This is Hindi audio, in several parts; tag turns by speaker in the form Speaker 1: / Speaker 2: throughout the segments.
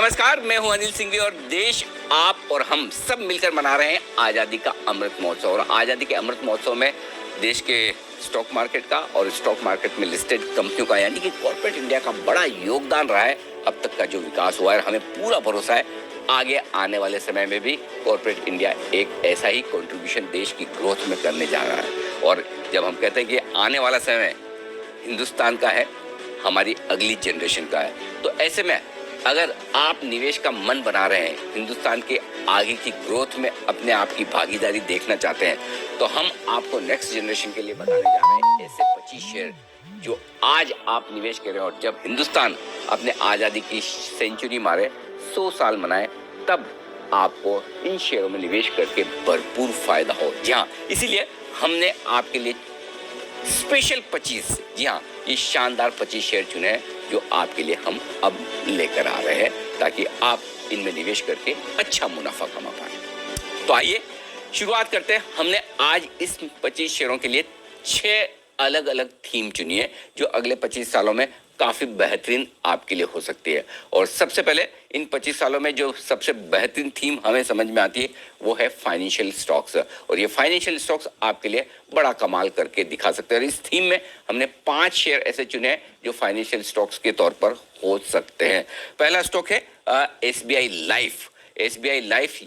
Speaker 1: नमस्कार, मैं हूं अनिल सिंघवी और देश, आप और हम सब मिलकर मना रहे हैं आज़ादी का अमृत महोत्सव। और आज़ादी के अमृत महोत्सव में देश के स्टॉक मार्केट का और स्टॉक मार्केट में लिस्टेड कंपनियों का यानी कि कॉर्पोरेट इंडिया का बड़ा योगदान रहा है। अब तक का जो विकास हुआ है, हमें पूरा भरोसा है आगे आने वाले समय में भी कॉर्पोरेट इंडिया एक ऐसा ही कंट्रीब्यूशन देश की ग्रोथ में करने जा रहा है। और जब हम कहते हैं कि आने वाला समय हिंदुस्तान का है, हमारी अगली जनरेशन का है, तो ऐसे में अगर आप निवेश का मन बना रहे हैं, हिंदुस्तान के आगे की ग्रोथ में अपने आप की भागीदारी देखना चाहते हैं, तो हम आपको नेक्स्ट जनरेशन के लिए बताने जा रहे हैं ऐसे 25 शेयर जो आज आप निवेश करें और जब हिंदुस्तान अपने आज़ादी की सेंचुरी मारे, 100 साल मनाए, तब आपको इन शेयरों में निवेश करके भरपूर फायदा हो। जी हाँ, इसीलिए हमने आपके लिए स्पेशल 25, जी हाँ, ये शानदार 25 शेयर चुने हैं जो आपके लिए हम अब लेकर आ रहे हैं ताकि आप इनमें निवेश करके अच्छा मुनाफा कमा पाए। तो आइए शुरुआत करते हैं। हमने आज इस 25 शेयरों के लिए 6 अलग अलग थीम चुनी है जो अगले 25 सालों में काफी बेहतरीन आपके लिए हो सकती है। और सबसे पहले इन 25 सालों में जो सबसे बेहतरीन थीम हमें समझ में आती है वो है फाइनेंशियल स्टॉक्स। और ये फाइनेंशियल स्टॉक्स आपके लिए बड़ा कमाल करके दिखा सकते हैं। और इस थीम में हमने 5 शेयर ऐसे चुने हैं जो फाइनेंशियल स्टॉक्स के तौर पर हो सकते हैं। पहला स्टॉक है SBI लाइफ। SBI लाइफ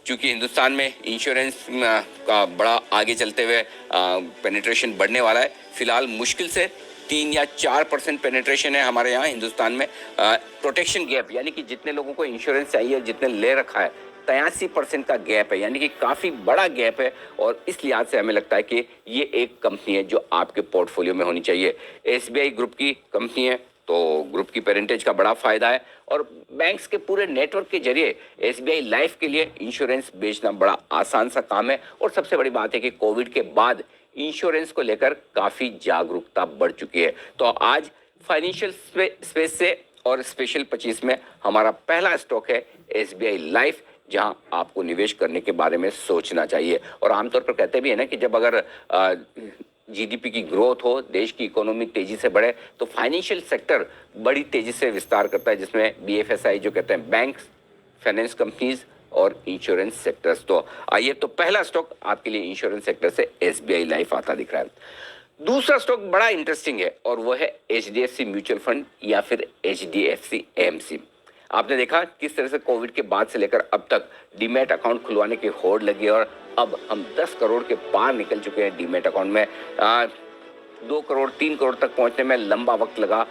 Speaker 1: चूंकि हिंदुस्तान में इंश्योरेंस का बड़ा आगे चलते हुए पेनिट्रेशन बढ़ने वाला है। फिलहाल मुश्किल से 3 या 4% पेनिट्रेशन है हमारे यहाँ हिंदुस्तान में। प्रोटेक्शन गैप यानी कि जितने लोगों को इंश्योरेंस चाहिए और जितने ले रखा है, 83% का गैप है, यानी कि काफ़ी बड़ा गैप है। और इस लिहाज से हमें लगता है कि ये एक कंपनी है जो आपके पोर्टफोलियो में होनी चाहिए। SBI ग्रुप की कंपनी है तो ग्रुप की पेरेंटेज का बड़ा फायदा है। और बैंक्स के पूरे नेटवर्क के जरिए SBI लाइफ के लिए इंश्योरेंस बेचना बड़ा आसान सा काम है। और सबसे बड़ी बात है कि कोविड के बाद इंश्योरेंस को लेकर काफ़ी जागरूकता बढ़ चुकी है। तो आज फाइनेंशियल स्पेस से और स्पेशल 25 में हमारा पहला स्टॉक है SBI लाइफ, जहां आपको निवेश करने के बारे में सोचना चाहिए। और आमतौर पर कहते भी है ना कि जब अगर GDP की ग्रोथ हो, देश की इकोनॉमी तेजी से बढ़े, तो फाइनेंशियल सेक्टर बड़ी तेजी से विस्तार करता है, जिसमें BFSI जो कहते हैं बैंक्स, फाइनेंस कंपनीज और इंश्योरेंस सेक्टर्स। तो आइए, तो पहला स्टॉक आपके लिए इंश्योरेंस सेक्टर से SBI लाइफ आता दिख रहा है। दूसरा स्टॉक बड़ा इंटरेस्टिंग है और वो है HDFC म्यूचुअल फंड या फिर HDFC AMC। आपने देखा किस तरह से कोविड के बाद से लेकर अब तक डीमैट अकाउंट खुलवाने की होड़ लगी और अब हम 10 करोड़ के पार निकल चुके हैं डीमैट अकाउंट में। 2 करोड़ 3 करोड़ तक पहुंचने में लंबा वक्त लगा,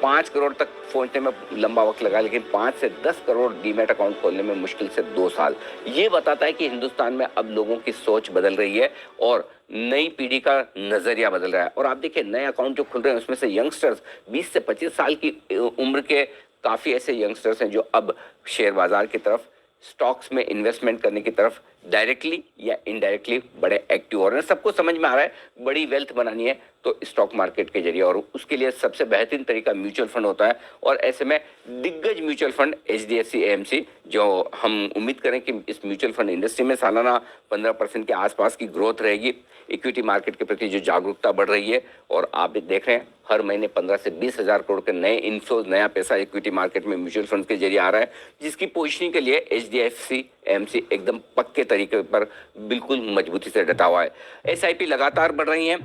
Speaker 1: 5 करोड़ तक पहुंचने में लंबा वक्त लगा, लेकिन 5 से 10 करोड़ डीमैट अकाउंट खोलने में मुश्किल से 2 साल। ये बताता है कि हिंदुस्तान में अब लोगों की सोच बदल रही है और नई पीढ़ी का नजरिया बदल रहा है। और आप देखिए, नए अकाउंट जो खुल रहे हैं उसमें से यंगस्टर्स 20 से 25 साल की उम्र के काफ़ी ऐसे यंगस्टर्स हैं जो अब शेयर बाजार की तरफ, स्टॉक्स में इन्वेस्टमेंट करने की तरफ डायरेक्टली या इनडायरेक्टली बड़े एक्टिव हो रहे हैं। सबको समझ में आ रहा है बड़ी वेल्थ बनानी है तो स्टॉक मार्केट के जरिए, और उसके लिए सबसे बेहतरीन तरीका म्यूचुअल फंड होता है। और ऐसे में दिग्गज म्यूचुअल फंड HDFC AMC, जो हम उम्मीद करें कि इस म्यूचुअल फंड इंडस्ट्री में सालाना 15% के आसपास की ग्रोथ रहेगी। इक्विटी मार्केट के प्रति जो जागरूकता बढ़ रही है, और आप भी देख रहे हैं हर महीने 15 से 20 हजार करोड़ के नए इनफ्लोज, नया पैसा इक्विटी मार्केट में म्यूचुअल फंड के जरिए आ रहा है, जिसकी पोजिशनिंग के लिए HDFC AMC एकदम पक्के तरीके पर बिल्कुल मजबूती से डटा हुआ है। SIP लगातार बढ़ रही हैं,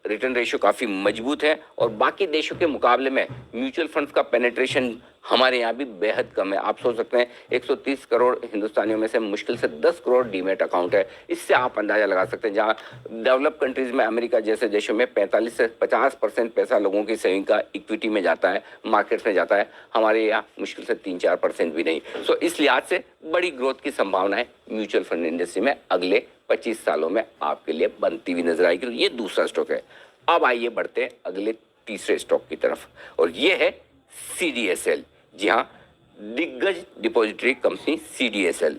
Speaker 1: रिटर्न रेशियो काफ़ी मजबूत है और बाकी देशों के मुकाबले में म्यूचुअल फंड्स का पेनिट्रेशन हमारे यहाँ भी बेहद कम है। आप सोच सकते हैं 130 करोड़ हिंदुस्तानियों में से मुश्किल से 10 करोड़ डीमैट अकाउंट है। इससे आप अंदाजा लगा सकते हैं जहाँ डेवलप कंट्रीज में, अमेरिका जैसे देशों में 45 से 50% पैसा लोगों की सेविंग का इक्विटी में जाता है, मार्केट्स में जाता है, हमारे यहाँ मुश्किल से 3-4% भी नहीं। सो इस लिहाज से बड़ी ग्रोथ की संभावना है म्यूचुअल फंड इंडस्ट्री में अगले 25 सालों में आपके लिए बनती हुई नजर आएगी। तो ये दूसरा स्टॉक है। अब आइए बढ़ते हैं अगले तीसरे स्टॉक की तरफ, और ये है CDSL। जी हाँ, दिग्गज डिपॉजिटरी कंपनी CDSL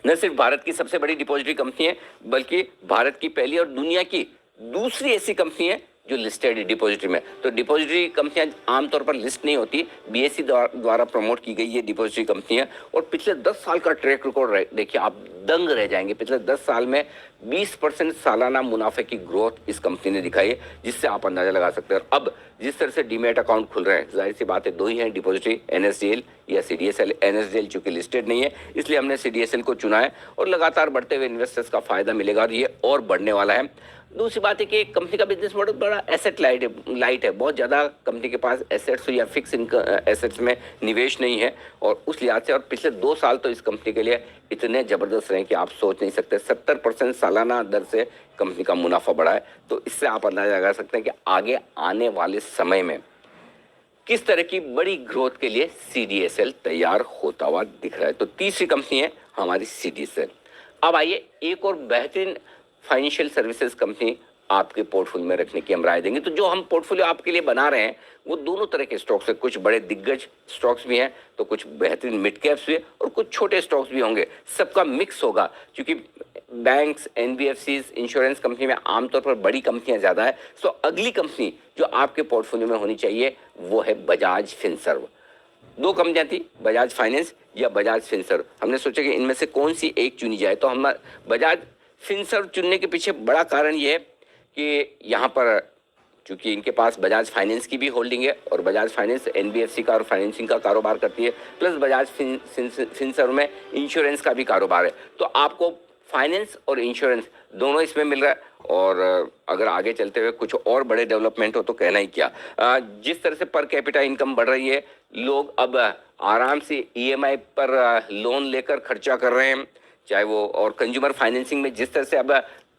Speaker 1: न सिर्फ भारत की सबसे बड़ी डिपॉजिटरी कंपनी है, बल्कि भारत की पहली और दुनिया की दूसरी ऐसी कंपनी है जो लिस्टेड डिपॉजिटरी में। तो डिपॉजिटरी कंपनियां आमतौर पर लिस्ट नहीं होती, BSE द्वारा प्रमोट की गई ये डिपॉजिटरी कंपनी है। और पिछले 10 साल का ट्रैक रिकॉर्ड देखिए आप, दंग रह जाएंगे। पिछले 10 साल में 20% सालाना मुनाफे की ग्रोथ इस कंपनी ने दिखाई है, जिससे आप अंदाजा लगा सकते हैं। और अब जिस तरह से डीमैट अकाउंट खुल रहे हैं, जाहिर सी बात है दो ही हैं डिपॉजिटरी, एनएसडीएल या सीडीएसएल। एनएसडीएल चूंकि लिस्टेड नहीं है इसलिए हमने सीडीएसएल को चुना है और लगातार बढ़ते हुए इन्वेस्टर्स का फायदा मिलेगा और ये और बढ़ने वाला है। दूसरी बात है कि कंपनी का बिजनेस मॉडल बड़ा एसेट लाइट है। बहुत ज़्यादा कंपनी के पास एसेट्स या फिक्स इनकम एसेट्स में निवेश नहीं है और उस लिहाज से, और पिछले 2 साल तो इस कंपनी के लिए इतने ज़बरदस्त रहे कि आप सोच नहीं सकते। 70% सालाना दर से कंपनी का मुनाफा बढ़ा है। तो इससे आप अंदाजा लगा सकते हैं कि आगे आने वाले समय में किस तरह की बड़ी ग्रोथ के लिए सीडीएसएल तैयार होता हुआ दिख रहा है। तो तीसरी कंपनी है हमारी सीडीएसएल। अब आइए एक और बेहतरीन फाइनेंशियल सर्विसेज कंपनी आपके पोर्टफोलियो में रखने की हम राय देंगे। तो जो हम पोर्टफोलियो आपके लिए बना रहे हैं वो दोनों तरह के स्टॉक्स है। कुछ बड़े दिग्गज स्टॉक्स भी हैं, तो कुछ बेहतरीन मिड कैप्स भी है और कुछ छोटे स्टॉक्स भी होंगे। सबका मिक्स होगा क्योंकि बैंक्स, एनबीएफसीज, इंश्योरेंस कंपनी में आमतौर पर बड़ी कंपनियां ज़्यादा है। तो अगली कंपनी जो आपके पोर्टफोलियो में होनी चाहिए वो है बजाज फिनसर्व। 2 कंपनियां थी, बजाज फाइनेंस या बजाज फिनसर्व। हमने सोचा कि इनमें से कौन सी एक चुनी जाए, तो हम बजाज फिनसर्व चुनने के पीछे बड़ा कारण ये है कि यहाँ पर चूंकि इनके पास बजाज फाइनेंस की भी होल्डिंग है और बजाज फाइनेंस एनबीएफसी का और फाइनेंसिंग का कारोबार करती है, प्लस बजाज फिनसर्व में इंश्योरेंस का भी कारोबार है। तो आपको फाइनेंस और इंश्योरेंस दोनों इसमें मिल रहा है। और अगर आगे चलते हुए कुछ और बड़े डेवलपमेंट हो तो कहना ही क्या। जिस तरह से पर कैपिटा इनकम बढ़ रही है, लोग अब आराम से ईएमआई पर लोन लेकर खर्चा कर रहे हैं, चाहे वो, और कंज्यूमर फाइनेंसिंग में जिस तरह से अब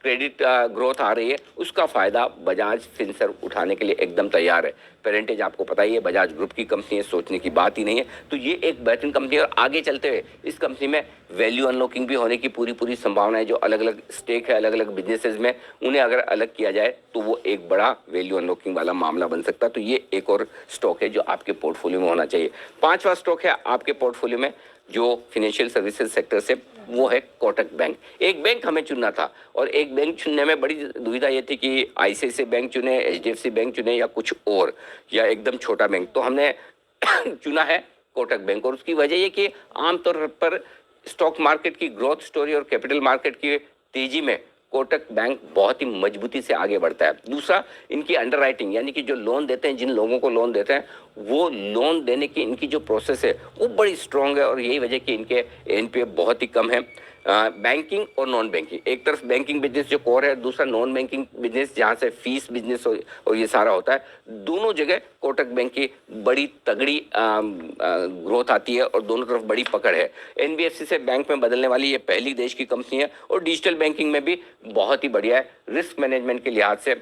Speaker 1: क्रेडिट ग्रोथ आ रही है उसका फायदा बजाज फिनसर्व उठाने के लिए एकदम तैयार है। पेरेंटेज आपको पता ही है, बजाज ग्रुप की कंपनी है, सोचने की बात ही नहीं है। तो ये एक बेहतरीन कंपनी है और आगे चलते हुए इस कंपनी में वैल्यू अनलॉकिंग भी होने की पूरी संभावना है। जो अलग अलग स्टेक है अलग अलग बिजनेसेस में, उन्हें अगर अलग किया जाए तो वो एक बड़ा वैल्यू अनलॉकिंग वाला मामला बन सकता है। तो ये एक और स्टॉक है जो आपके पोर्टफोलियो में होना चाहिए। 5वां स्टॉक है आपके पोर्टफोलियो में जो फाइनेंशियल सर्विसेज सेक्टर से, वो है कोटक बैंक। एक बैंक हमें चुनना था और एक बैंक चुनने में बड़ी दुविधा ये थी कि आईसीआईसीआई बैंक चुने, एचडीएफसी बैंक चुने या कुछ और, या एकदम छोटा बैंक। तो हमने चुना है कोटक बैंक और उसकी वजह ये कि आमतौर पर स्टॉक मार्केट की ग्रोथ स्टोरी और कैपिटल मार्केट की तेजी में कोटक बैंक बहुत ही मजबूती से आगे बढ़ता है। दूसरा, इनकी अंडरराइटिंग, यानी कि जो लोन देते हैं, जिन लोगों को लोन देते हैं, वो लोन देने की इनकी जो प्रोसेस है वो बड़ी स्ट्रांग है और यही वजह कि इनके एनपीए बहुत ही कम है। बैंकिंग और नॉन बैंकिंग, एक तरफ बैंकिंग बिजनेस जो कोर है, दूसरा नॉन बैंकिंग बिजनेस जहाँ से फीस बिजनेस और ये सारा होता है। दोनों जगह कोटक बैंक की बड़ी तगड़ी ग्रोथ आती है और दोनों तरफ बड़ी पकड़ है। एनबीएफसी से बैंक में बदलने वाली ये पहली देश की कंपनी है और डिजिटल बैंकिंग में भी बहुत ही बढ़िया है। रिस्क मैनेजमेंट के लिहाज से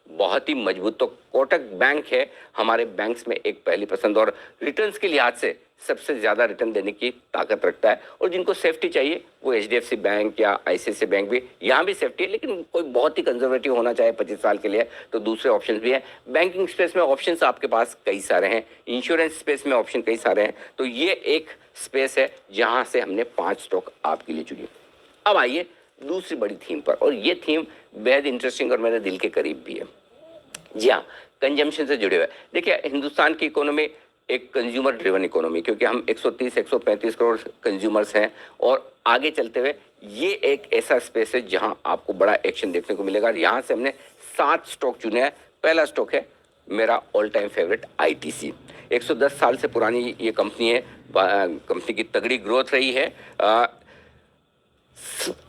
Speaker 1: बहुत ही मजबूत। तो कोटक बैंक है हमारे बैंक्स में एक पहली पसंद और रिटर्न्स के लिहाज से सबसे ज्यादा रिटर्न देने की ताकत रखता है। और जिनको सेफ्टी चाहिए वो एचडीएफसी बैंक या आईसीआईसीआई बैंक भी, यहाँ भी सेफ्टी है लेकिन कोई बहुत ही कंजर्वेटिव होना चाहे 25 साल के लिए तो दूसरे ऑप्शंस भी हैं। बैंकिंग स्पेस में ऑप्शंस आपके पास कई सारे हैं, इंश्योरेंस स्पेस में ऑप्शन कई सारे हैं। तो ये एक स्पेस है जहां से हमने 5 स्टॉक आपके लिए चुनी। अब आइए दूसरी बड़ी थीम पर, और ये थीम बेहद इंटरेस्टिंग और मेरे दिल के करीब भी है। जी हाँ, कंजम्पशन से जुड़े हुए। देखिए, हिंदुस्तान की इकोनॉमी एक कंज्यूमर ड्रिवन इकोनॉमी, क्योंकि हम 130-135 करोड़ कंज्यूमर्स हैं और आगे चलते हुए ये एक ऐसा स्पेस है जहां आपको बड़ा एक्शन देखने को मिलेगा। यहाँ से हमने 7 स्टॉक चुने हैं। पहला स्टॉक है मेरा ऑल टाइम फेवरेट आईटीसी। 110 साल से पुरानी ये कंपनी है। कंपनी की तगड़ी ग्रोथ रही है।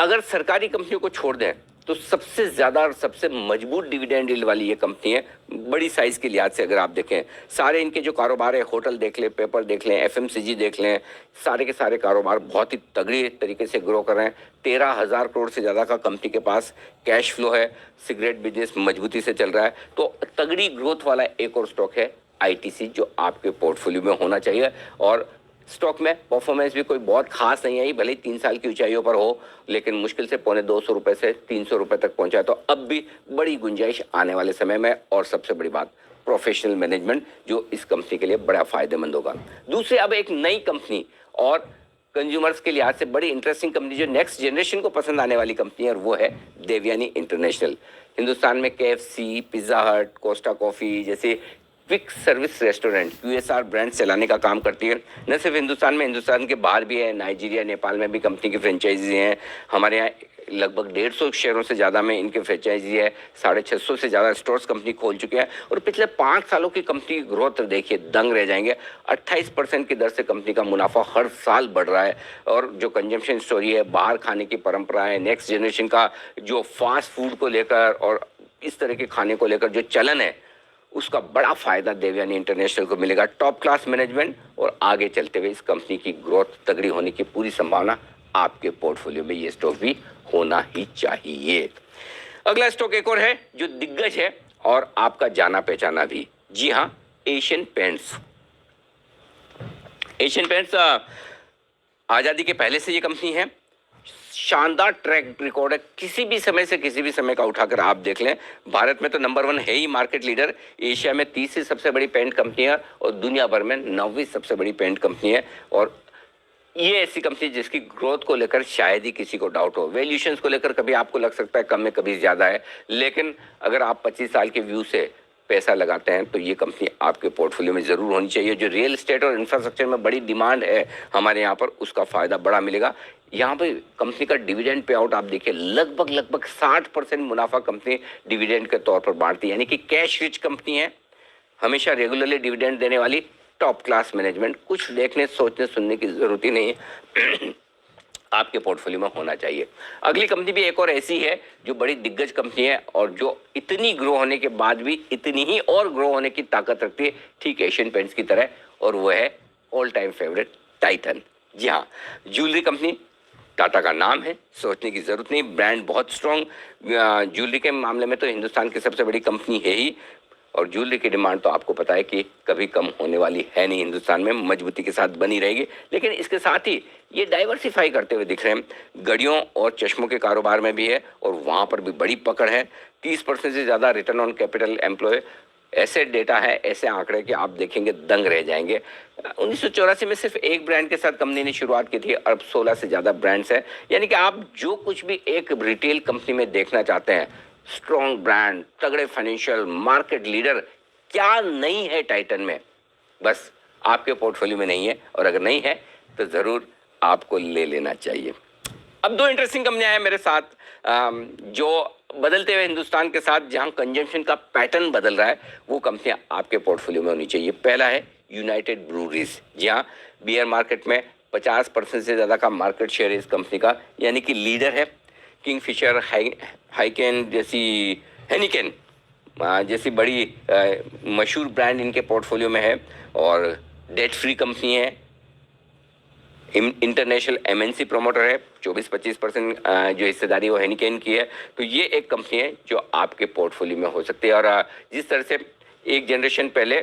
Speaker 1: अगर सरकारी कंपनियों को छोड़ दें तो सबसे ज्यादा और सबसे मजबूत डिविडेंड यील्ड वाली ये कंपनी है। बड़ी साइज के लिहाज से अगर आप देखें, सारे इनके जो कारोबार है, होटल देख लें, पेपर देख लें, एफएमसीजी देख लें, सारे के सारे कारोबार बहुत ही तगड़ी तरीके से ग्रो कर रहे हैं। 13,000 करोड़ से ज़्यादा का कंपनी के पास कैश फ्लो है। सिगरेट बिजनेस मजबूती से चल रहा है। तो तगड़ी ग्रोथ वाला एक और स्टॉक है आईटीसी जो आपके पोर्टफोलियो में होना चाहिए। और स्टॉक में परफॉर्मेंस भी कोई बहुत खास नहीं आई, भले ही 3 साल की ऊंचाइयों पर हो, लेकिन मुश्किल से ₹250 से ₹300 तक पहुंचा है। तो अब भी बड़ी गुंजाइश आने वाले समय में। और सबसे बड़ी बात, प्रोफेशनल मैनेजमेंट जो इस कंपनी के लिए बड़ा फायदेमंद होगा। दूसरी, अब एक नई कंपनी और कंज्यूमर्स के लिहाज से बड़ी इंटरेस्टिंग कंपनी जो नेक्स्ट जनरेशन को पसंद आने वाली कंपनी है, और वो है देवयानी इंटरनेशनल। हिंदुस्तान में केएफसी, पिज्जा हट, कोस्टा कॉफी जैसे quick service restaurant QSR brand चलाने का काम करती है। न सिर्फ हिंदुस्तान में, हिंदुस्तान के बाहर भी है, नाइजीरिया, नेपाल में भी कंपनी की फ्रेंचाइजी हैं। हमारे यहाँ लगभग 150 शहरों से ज़्यादा में इनके फ्रेंचाइजी है। 650 से ज़्यादा स्टोर्स कंपनी खोल चुके हैं और पिछले 5 सालों की कंपनी की ग्रोथ देखिए, दंग रह जाएंगे। 28% की दर से कंपनी का मुनाफा हर साल बढ़ रहा है। और जो कंजम्पशन स्टोरी है, बाहर खाने की परंपरा है, नेक्स्ट जनरेशन का जो फास्ट फूड को लेकर और इस तरह के खाने को लेकर जो चलन है, उसका बड़ा फायदा देवयानी इंटरनेशनल को मिलेगा। टॉप क्लास मैनेजमेंट और आगे चलते हुए इस कंपनी की ग्रोथ तगड़ी होने की पूरी संभावना। आपके पोर्टफोलियो में ये स्टॉक भी होना ही चाहिए। अगला स्टॉक एक और है जो दिग्गज है और आपका जाना पहचाना भी। जी हाँ, एशियन पेंट्स। एशियन पेंट्स आजादी के पहले से ये कंपनी है। शानदार ट्रैक रिकॉर्ड है, किसी भी समय से किसी भी समय का उठाकर आप देख लें। भारत में तो नंबर 1 है ही मार्केट लीडर। एशिया में 30वीं सबसे बड़ी पेंट कंपनी है और दुनिया भर में 9वीं सबसे बड़ी पेंट कंपनी है। और ये ऐसी कंपनी जिसकी ग्रोथ को लेकर शायद ही किसी को डाउट हो। वैल्यूएशंस को लेकर कभी आपको लग सकता है कम में, कभी ज्यादा है, लेकिन अगर आप 25 साल के व्यू से पैसा लगाते हैं तो ये कंपनी आपके पोर्टफोलियो में जरूर होनी चाहिए। जो रियल एस्टेट और इंफ्रास्ट्रक्चर में बड़ी डिमांड है हमारे यहाँ पर, उसका फायदा बड़ा मिलेगा। यहाँ पे कंपनी का डिविडेंड पे आउट आप देखिए, लगभग 60% मुनाफा कंपनी डिविडेंड के तौर पर बांटती है, यानी कि कैश रिच कंपनी है, हमेशा रेगुलरली डिविडेंड देने वाली, टॉप क्लास मैनेजमेंट। कुछ देखने सोचने सुनने की जरूरत ही नहीं है, आपके पोर्टफोलियो में होना चाहिए। अगली कंपनी भी एक और ऐसी है जो बड़ी दिग्गज कंपनी है और जो इतनी ग्रो होने के बाद भी इतनी ही और ग्रो होने की ताकत रखती है, ठीक एशियन पेंट्स की तरह, और वो है ऑल टाइम फेवरेट टाइटन। जी हाँ, ज्वेलरी कंपनी, टाटा का नाम है, सोचने की जरूरत नहीं, ब्रांड बहुत स्ट्रॉन्ग। ज्वेलरी के मामले में तो हिंदुस्तान की सबसे बड़ी कंपनी है ही, और ज्वेलरी की डिमांड तो आपको पता है कि कभी कम होने वाली है नहीं, हिंदुस्तान में मजबूती के साथ बनी रहेगी। लेकिन इसके साथ ही ये डाइवर्सिफाई करते हुए दिख रहे हैं। घड़ियों और चश्मों के कारोबार में भी है और वहाँ पर भी बड़ी पकड़ है। 30% से ज़्यादा रिटर्न ऑन कैपिटल एम्प्लॉय, ऐसे डेटा है, ऐसे आंकड़े कि आप देखेंगे दंग रह जाएंगे। 1984 में सिर्फ एक ब्रांड के साथ कंपनी ने शुरुआत की थी, अब 16 से ज़्यादा ब्रांड्स हैं। यानी कि आप जो कुछ भी एक रिटेल कंपनी में देखना चाहते हैं, स्ट्रॉन्ग ब्रांड, तगड़े फाइनेंशियल, मार्केट लीडर, क्या नहीं है टाइटन में? बस आपके पोर्टफोलियो में नहीं है, और अगर नहीं है तो ज़रूर आपको ले लेना चाहिए। अब 2 इंटरेस्टिंग कंपनियां हैं मेरे साथ, जो बदलते हुए हिंदुस्तान के साथ जहां कंजम्पशन का पैटर्न बदल रहा है, वो कंपनियां आपके पोर्टफोलियो में होनी चाहिए। पहला है यूनाइटेड ब्रूरीज। जी हाँ, बियर मार्केट में 50% से ज़्यादा का मार्केट शेयर है इस कंपनी का, यानी कि लीडर है। किंगफिशर, हाइकेन जैसी, हेनिकेन जैसी बड़ी मशहूर ब्रांड इनके पोर्टफोलियो में है और डेट फ्री कंपनी है। इंटरनेशनल एमएनसी प्रमोटर है, 24-25% जो हिस्सेदारी वो हेनिकेन की है। तो ये एक कंपनी है जो आपके पोर्टफोलियो में हो सकती है। और जिस तरह से एक जनरेशन पहले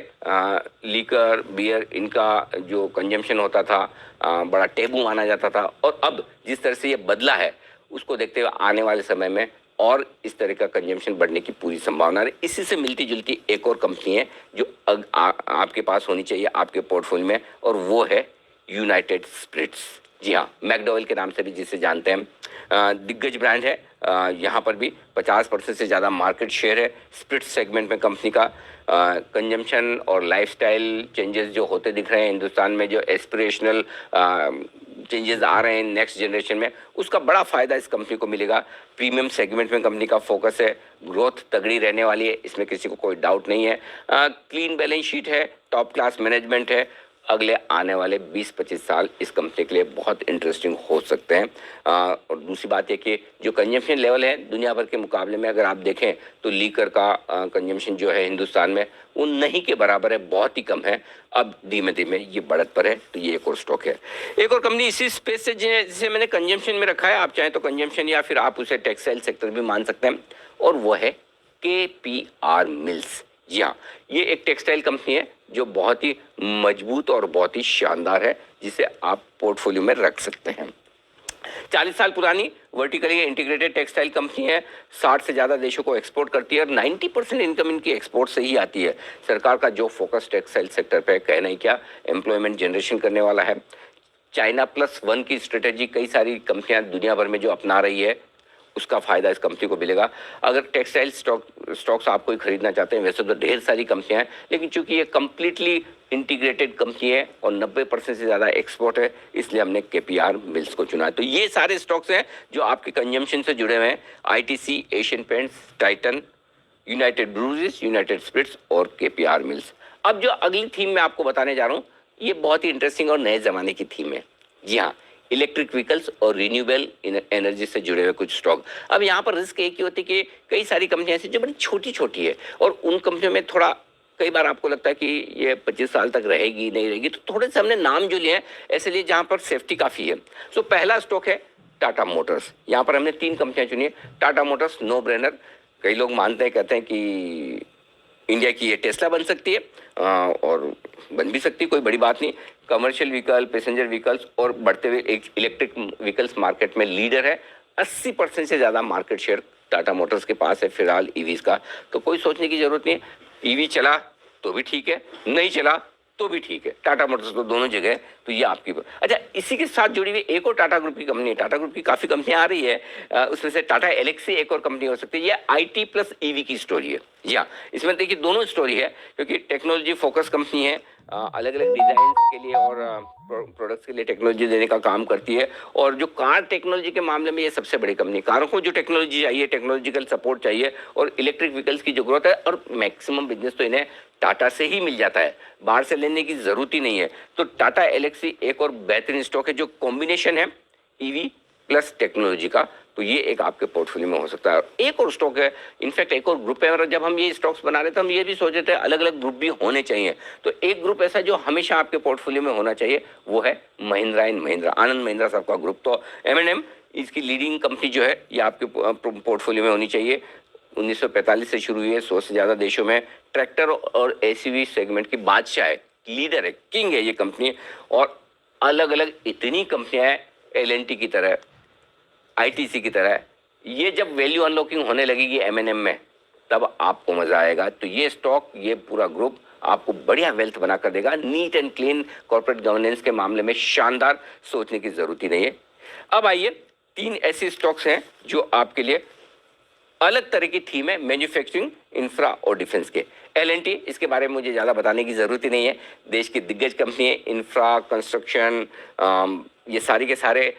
Speaker 1: लीकर, बियर, इनका जो कंजम्पशन होता था बड़ा टेबू माना जाता था, और अब जिस तरह से ये बदला है, उसको देखते हुए आने वाले समय में और इस तरह का कंजम्पशन बढ़ने की पूरी संभावना है। इसी से मिलती जुलती एक और कंपनी है जो आपके पास होनी चाहिए आपके पोर्टफोलियो में, और वो है यूनाइटेड स्पिरिट्स। जी हाँ, मैकडॉवेल के नाम से भी जिसे जानते हैं, दिग्गज ब्रांड है। यहाँ पर भी 50% से ज़्यादा मार्केट शेयर है स्पिरिट्स सेगमेंट में कंपनी का। कंजम्पशन और लाइफस्टाइल चेंजेस जो होते दिख रहे हैं हिंदुस्तान में, जो एस्पिरेशनल चेंजेस आ रहे हैं नेक्स्ट जनरेशन में, उसका बड़ा फायदा इस कंपनी को मिलेगा। प्रीमियम सेगमेंट में कंपनी का फोकस है, ग्रोथ तगड़ी रहने वाली है, इसमें किसी को कोई डाउट नहीं है। क्लीन बैलेंस शीट है, टॉप क्लास मैनेजमेंट है। अगले आने वाले 20-25 साल इस कंपनी के लिए बहुत इंटरेस्टिंग हो सकते हैं। और दूसरी बात है कि जो कंजम्पशन लेवल है दुनिया भर के मुकाबले में अगर आप देखें तो लीकर का कंजम्पशन जो है हिंदुस्तान में वो नहीं के बराबर है, बहुत ही कम है। अब धीमे धीमे ये बढ़त पर है, तो ये एक और स्टॉक है। एक और कंपनी इसी स्पेस से जिसे मैंने कंजम्पशन में रखा है, आप चाहें तो कंजम्पशन या फिर आप उसे टेक्सटाइल सेक्टर भी मान सकते हैं, और वो है KPR मिल्स। जी हाँ, ये एक टेक्सटाइल कंपनी है जो बहुत ही मजबूत और बहुत ही शानदार है, जिसे आप पोर्टफोलियो में रख सकते हैं। 40 साल पुरानी वर्टिकली इंटीग्रेटेड टेक्सटाइल कंपनी है, 60 से ज़्यादा देशों को एक्सपोर्ट करती है और 90% इनकम इनकी एक्सपोर्ट से ही आती है। सरकार का जो फोकस टेक्सटाइल सेक्टर पे कहना ही क्या, एम्प्लॉयमेंट जनरेशन करने वाला है। China+1 की स्ट्रेटेजी कई सारी कंपनियां दुनिया भर में जो अपना रही है, उसका फायदा इस कंपनी को मिलेगा। अगर टेक्सटाइल स्टॉक्स आप कोई खरीदना चाहते हैं, वैसे तो ढेर सारी कंपनियां हैं, लेकिन चूंकि ये कंप्लीटली इंटीग्रेटेड कंपनी है और 90% से ज़्यादा एक्सपोर्ट है, इसलिए हमने केपीआर मिल्स को चुना है। तो ये सारे स्टॉक्स हैं जो आपके कंजम्पशन से जुड़े हुए हैं, ITC, Asian Paints, Titan, United Breweries, United Spirits और केपीआर मिल्स। अब जो अगली थीम मैं आपको बताने जा रहा हूँ, ये बहुत ही इंटरेस्टिंग और नए जमाने की थीम है। जी हाँ, इलेक्ट्रिक व्हीकल्स और रिन्यूएबल एनर्जी से जुड़े हुए कुछ स्टॉक। अब यहाँ पर रिस्क एक ही होती है कि कई सारी कंपनियां ऐसी जो बड़ी छोटी छोटी है और उन कंपनियों में थोड़ा कई बार आपको लगता है कि ये 25 साल तक रहेगी नहीं रहेगी, तो थोड़े से हमने नाम जो लिए हैं ऐसे लिए जहाँ पर सेफ्टी काफ़ी है। सो पहला स्टॉक है टाटा मोटर्स। यहाँ पर हमने 3 कंपनियां चुनी है। टाटा मोटर्स नो ब्रेनर, कई लोग मानते हैं, कहते हैं कि इंडिया की ये टेस्ला बन सकती है, और बन भी सकती है, कोई बड़ी बात नहीं। कमर्शियल व्हीकल, पैसेंजर व्हीकल्स और बढ़ते हुए एक इलेक्ट्रिक व्हीकल्स मार्केट में लीडर है। 80% से ज़्यादा मार्केट शेयर टाटा मोटर्स के पास है फिलहाल ईवीज का। तो कोई सोचने की जरूरत नहीं है, ईवी चला तो भी ठीक है, नहीं चला तो भी ठीक है, टाटा मोटर्स तो दोनों जगह है। तो ये आपकी। अच्छा, इसी के साथ जुड़ी हुई एक और टाटा ग्रुप की कंपनी है। टाटा ग्रुप की काफ़ी कंपनियां आ रही है, उसमें से टाटा एलेक्सी एक और कंपनी हो सकती है। ये आईटी प्लस ईवी की स्टोरी है। जी हाँ, इसमें देखिए दोनों स्टोरी है, क्योंकि टेक्नोलॉजी फोकस कंपनी है, अलग अलग डिजाइन के लिए और प्रोडक्ट्स के लिए टेक्नोलॉजी देने का काम करती है। और जो कार टेक्नोलॉजी के मामले में ये सबसे बड़ी कंपनी। कारों को जो टेक्नोलॉजी चाहिए, टेक्नोलॉजिकल सपोर्ट चाहिए और इलेक्ट्रिक व्हीकल्स की जो ग्रोथ है, और मैक्सिमम बिजनेस तो इन्हें टाटा से ही मिल जाता है, बाहर से लेने की जरूरत ही नहीं है। तो टाटा एलेक्सी एक और बेहतरीन स्टॉक है जो कॉम्बिनेशन है ईवी प्लस टेक्नोलॉजी का। तो ये एक आपके पोर्टफोलियो में हो सकता है। एक और स्टॉक है, इनफैक्ट एक और ग्रुप है, और जब हम ये स्टॉक्स बना रहे थे हम ये भी सोच रहे थे अलग अलग ग्रुप भी होने चाहिए। तो एक ग्रुप ऐसा जो हमेशा आपके पोर्टफोलियो में होना चाहिए, वो है महिंद्रा एंड महिंद्रा, आनंद महिंद्रा साहब का ग्रुप। तो M&M इसकी लीडिंग कंपनी जो है, ये आपके पोर्टफोलियो में होनी चाहिए। 1945 से शुरू हुई है, 100 से ज़्यादा देशों में ट्रैक्टर और एसयूवी सेगमेंट की बादशाह है, लीडर है, किंग है ये कंपनी। और अलग अलग इतनी कंपनियां हैं, L&T की तरह, आईटीसी की तरह। ये जब वैल्यू अनलॉकिंग होने लगेगी M&M में, तब आपको मजा आएगा। तो ये स्टॉक, ये पूरा ग्रुप आपको बढ़िया वेल्थ बना कर देगा। Neat and clean corporate governance के मामले में शानदार, सोचने की जरूरत ही नहीं है। अब आइए, 3 ऐसे स्टॉक्स हैं जो आपके लिए अलग तरह की थीम है, मैन्युफैक्चरिंग, इंफ्रा और डिफेंस के। L&T, इसके बारे में मुझे ज़्यादा बताने की ज़रूरत ही नहीं है, देश की दिग्गज कंपनी है। इंफ्रा, कंस्ट्रक्शन, ये सारी के सारे,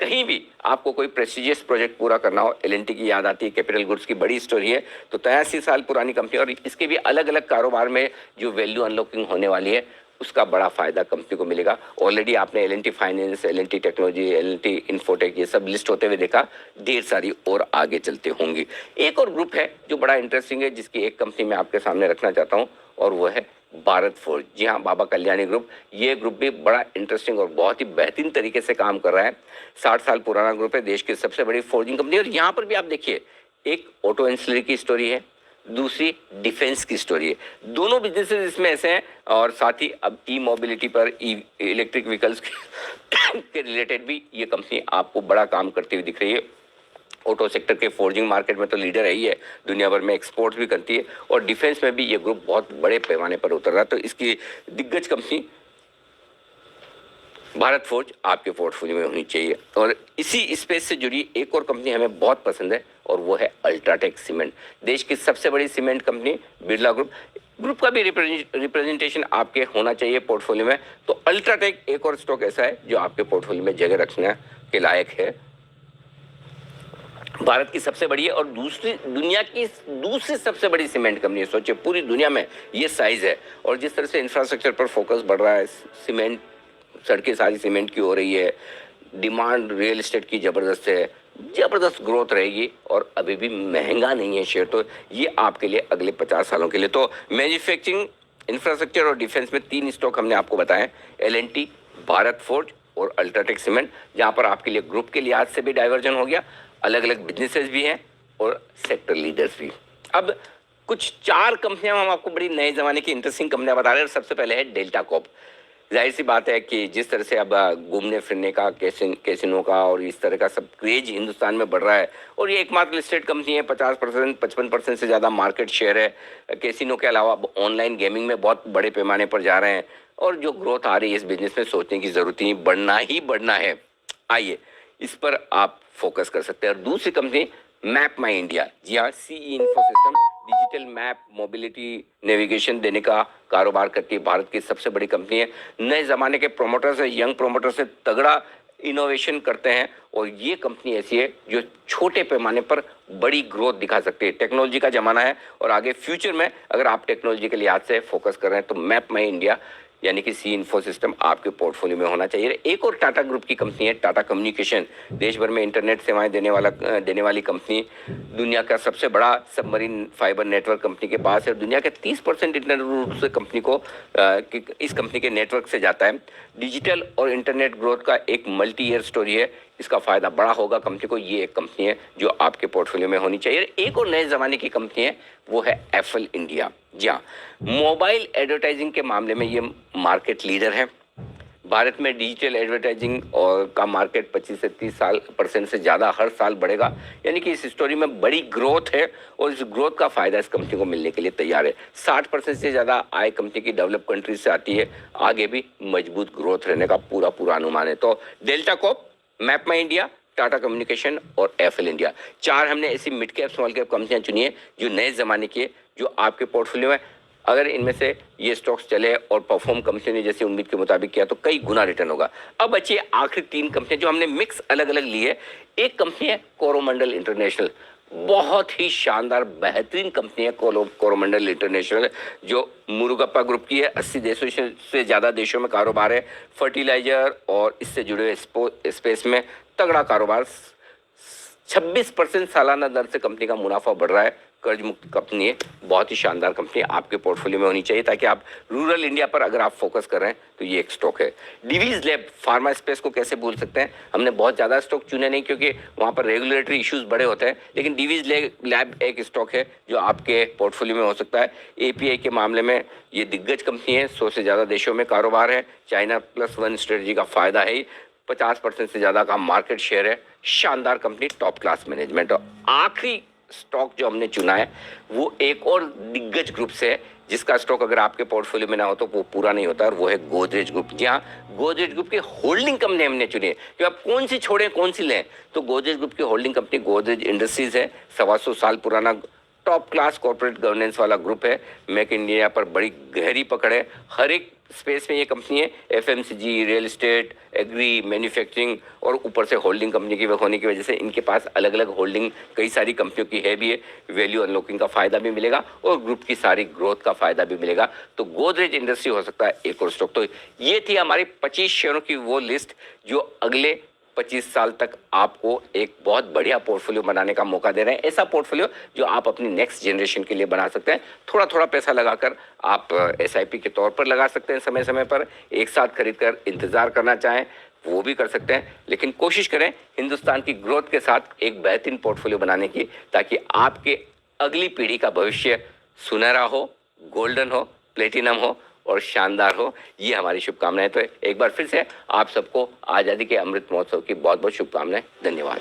Speaker 1: कहीं भी आपको कोई प्रेस्टिजियस प्रोजेक्ट पूरा करना हो, L&T की याद आती है। कैपिटल गुड्स की बड़ी स्टोरी है। तो 83 साल पुरानी कंपनी, और इसके भी अलग अलग कारोबार में जो वैल्यू अनलॉकिंग होने वाली है, उसका बड़ा फायदा कंपनी को मिलेगा। ऑलरेडी आपने L&T finance, L&T technology, L&T infotech, ये सब लिस्ट होते हुए देखा, ढेर सारी और आगे चलते होंगी। एक और ग्रुप है जो बड़ा इंटरेस्टिंग है, जिसकी एक कंपनी मैं आपके सामने रखना चाहता हूँ, और वो है भारत फोर्ज। जी हाँ, बाबा कल्याणी ग्रुप। ये ग्रुप भी बड़ा इंटरेस्टिंग और बहुत ही बेहतरीन तरीके से काम कर रहा है। 60 साल पुराना ग्रुप है, देश की सबसे बड़ी फोर्जिंग कंपनी। और यहाँ पर भी आप देखिए, एक ऑटो एंसिलरी की स्टोरी है, दूसरी डिफेंस की स्टोरी है। दोनों बिजनेसेस इसमें ऐसे हैं, और साथ ही अब ई मोबिलिटी पर, इलेक्ट्रिक व्हीकल्स के रिलेटेड भी ये कंपनी आपको बड़ा काम करती हुई दिख रही है। ऑटो सेक्टर के फोर्जिंग मार्केट में तो लीडर है ही है, दुनिया भर में एक्सपोर्ट भी करती है, और डिफेंस में भी ये ग्रुप बहुत बड़े पैमाने पर उतर रहा है। तो इसकी दिग्गज कंपनी भारत फोर्ज आपके पोर्टफोलियो में होनी चाहिए। और इसी स्पेस से जुड़ी एक और कंपनी हमें बहुत पसंद है, और वो है अल्ट्राटेक सीमेंट। देश की सबसे बड़ी सीमेंट कंपनी बिरला ग्रुप का भी रिप्रेजेंटेशन आपके होना चाहिए पोर्टफोलियो में। तो अल्ट्राटेक एक और स्टॉक ऐसा है जो आपके पोर्टफोलियो में जगह रखने के लायक है। भारत की सबसे बड़ी है और दुनिया की दूसरी सबसे बड़ी सीमेंट कंपनी है। सोचिए, पूरी दुनिया में ये साइज है। और जिस तरह से इंफ्रास्ट्रक्चर पर फोकस बढ़ रहा है, सीमेंट, सड़कें सारी सीमेंट की हो रही है, डिमांड रियल एस्टेट की जबरदस्त है, जबरदस्त ग्रोथ रहेगी, और अभी भी महंगा नहीं है शेयर। तो ये आपके लिए अगले 50 सालों के लिए। तो मैन्युफैक्चरिंग, इंफ्रास्ट्रक्चर और डिफेंस में 3 स्टॉक हमने आपको बताए, L&T, भारत फोर्ज और अल्ट्राटेक सीमेंट, जहां पर आपके लिए ग्रुप के लिहाज से भी डाइवर्जन हो गया, अलग अलग बिजनेसेस भी हैं और सेक्टर लीडर्स भी। अब कुछ 4 कंपनियां हम आपको बड़ी नए जमाने की इंटरेस्टिंग कंपनियां बता रहे हैं। सबसे पहले है डेल्टा कॉर्प। जाहिर सी बात है कि जिस तरह से अब घूमने फिरने का, कैसीनो का और इस तरह का सब क्रेज हिंदुस्तान में बढ़ रहा है, और ये एकमात्र लिस्टेड कंपनी है, 50%, 55% से ज़्यादा मार्केट शेयर है। कैसीनो के अलावा ऑनलाइन गेमिंग में बहुत बड़े पैमाने पर जा रहे हैं, और जो ग्रोथ आ रही है इस बिजनेस में, सोचने की ज़रूरत नहीं, बढ़ना ही बढ़ना है। आइए, इस पर आप फोकस कर सकते हैं। और दूसरी कंपनी मैप माई इंडिया, जी हाँ, CE info system digital map mobility navigation देने का कारोबार करती है, भारत की सबसे बड़ी कंपनी है। नए ज़माने के प्रोमोटर से, यंग प्रोमोटर से तगड़ा इनोवेशन करते हैं और ये कंपनी ऐसी है जो छोटे पैमाने पर बड़ी ग्रोथ दिखा सकती है। टेक्नोलॉजी का ज़माना है और आगे फ्यूचर में अगर आप टेक्नोलॉजी के लिहाज से फोकस कर रहे हैं तो मैप माई इंडिया यानी कि सी इन्फो सिस्टम आपके पोर्टफोलियो में होना चाहिए। एक और टाटा ग्रुप की कंपनी है टाटा कम्युनिकेशन, देश भर में इंटरनेट सेवाएं देने वाली कंपनी, दुनिया का सबसे बड़ा सबमरीन फाइबर नेटवर्क कंपनी के पास है। दुनिया के 30% इंटरनेट रूट से कंपनी को इस कंपनी के नेटवर्क से जाता है। डिजिटल और इंटरनेट ग्रोथ का एक मल्टी ईयर स्टोरी है, इसका फायदा बड़ा होगा कंपनी को। ये एक कंपनी है जो आपके पोर्टफोलियो में होनी चाहिए। एक और नए जमाने की कंपनी है वो है एफएल इंडिया। जी हाँ, मोबाइल एडवर्टाइजिंग के मामले में ये मार्केट लीडर है। भारत में डिजिटल एडवर्टाइजिंग और का मार्केट 25 से 30% से ज़्यादा हर साल बढ़ेगा, यानी कि इस स्टोरी में बड़ी ग्रोथ है और इस ग्रोथ का फायदा इस कंपनी को मिलने के लिए तैयार है। 60% से ज़्यादा आय कंपनी की डेवलप कंट्रीज से आती है, आगे भी मजबूत ग्रोथ रहने का पूरा अनुमान है। तो delta Corp, map My India, Tata communication और एफएल इंडिया, चार हमने ऐसी मिड कैप स्मॉल कैप कंपनियां चुनी है जो नए ज़माने की है, जो आपके पोर्टफोलियो में अगर इनमें से ये स्टॉक्स चले और परफॉर्म कंपनी ने जैसे उम्मीद के मुताबिक किया तो कई गुना रिटर्न होगा। अब बची आखिरी तीन कंपनियां जो हमने मिक्स अलग अलग ली है। एक कंपनी है कोरोमंडल इंटरनेशनल, बहुत ही शानदार बेहतरीन कंपनी है कोरोमंडल इंटरनेशनल, जो मुरुगप्पा ग्रुप की है। 80 देशों से ज़्यादा देशों में कारोबार है। फर्टिलाइजर और इससे जुड़े हुए स्पेस में तगड़ा कारोबार। 26% सालाना दर से कंपनी का मुनाफा बढ़ रहा है। कर्ज मुक्त कंपनी है, बहुत ही शानदार कंपनी आपके पोर्टफोलियो में होनी चाहिए ताकि आप रूरल इंडिया पर अगर आप फोकस कर रहे हैं तो ये एक स्टॉक है। डिवीज लैब, फार्मा स्पेस को कैसे भूल सकते हैं। हमने बहुत ज़्यादा स्टॉक चुने नहीं क्योंकि वहाँ पर रेगुलेटरी इश्यूज बड़े होते हैं, लेकिन डिवीज लैब एक स्टॉक है जो आपके पोर्टफोलियो में हो सकता है। एपीआई के मामले में ये दिग्गज कंपनी है, 100 से ज़्यादा देशों में कारोबार है। चाइना प्लस वन स्ट्रेटजी का फायदा है। 50% से ज़्यादा का मार्केट शेयर है। शानदार कंपनी, टॉप क्लास मैनेजमेंट। और आखिरी स्टॉक जो हमने चुना है वो एक और दिग्गज ग्रुप से है जिसका स्टॉक अगर आपके पोर्टफोलियो में ना हो तो वो पूरा नहीं होता, और वो है गोदरेज ग्रुप। जी हाँ, गोदरेज ग्रुप की होल्डिंग कंपनी हमने चुनी है कि आप कौन सी छोड़ें कौन सी लें। तो गोदरेज ग्रुप की होल्डिंग कंपनी गोदरेज इंडस्ट्रीज है, 125 साल पुराना टॉप क्लास कॉर्पोरेट गवर्नेंस वाला ग्रुप है। मेक इन इंडिया पर बड़ी गहरी पकड़ है। हर एक स्पेस में ये कंपनी है, FMCG, real estate, agri, manufacturing, और ऊपर से होल्डिंग कंपनी की होने की वजह से इनके पास अलग अलग होल्डिंग कई सारी कंपनियों की है भी है। वैल्यू अनलॉकिंग का फायदा भी मिलेगा और ग्रुप की सारी ग्रोथ का फायदा भी मिलेगा। तो गोदरेज इंडस्ट्री हो सकता है एक और स्टॉक। तो ये थी हमारी 25 शेयरों की वो लिस्ट जो अगले 25 साल तक आपको एक बहुत बढ़िया पोर्टफोलियो बनाने का मौका दे रहे हैं। ऐसा पोर्टफोलियो जो आप अपनी नेक्स्ट जनरेशन के लिए बना सकते हैं। थोड़ा थोड़ा पैसा लगाकर आप एसआईपी के तौर पर लगा सकते हैं, समय समय पर एक साथ खरीद कर इंतजार करना चाहें वो भी कर सकते हैं, लेकिन कोशिश करें हिंदुस्तान की ग्रोथ के साथ एक बेहतरीन पोर्टफोलियो बनाने की, ताकि आपके अगली पीढ़ी का भविष्य सुनहरा हो, गोल्डन हो, प्लेटिनम हो और शानदार हो। ये हमारी शुभकामनाएं। तो एक बार फिर से आप सबको आज़ादी के अमृत महोत्सव की बहुत बहुत शुभकामनाएं। धन्यवाद।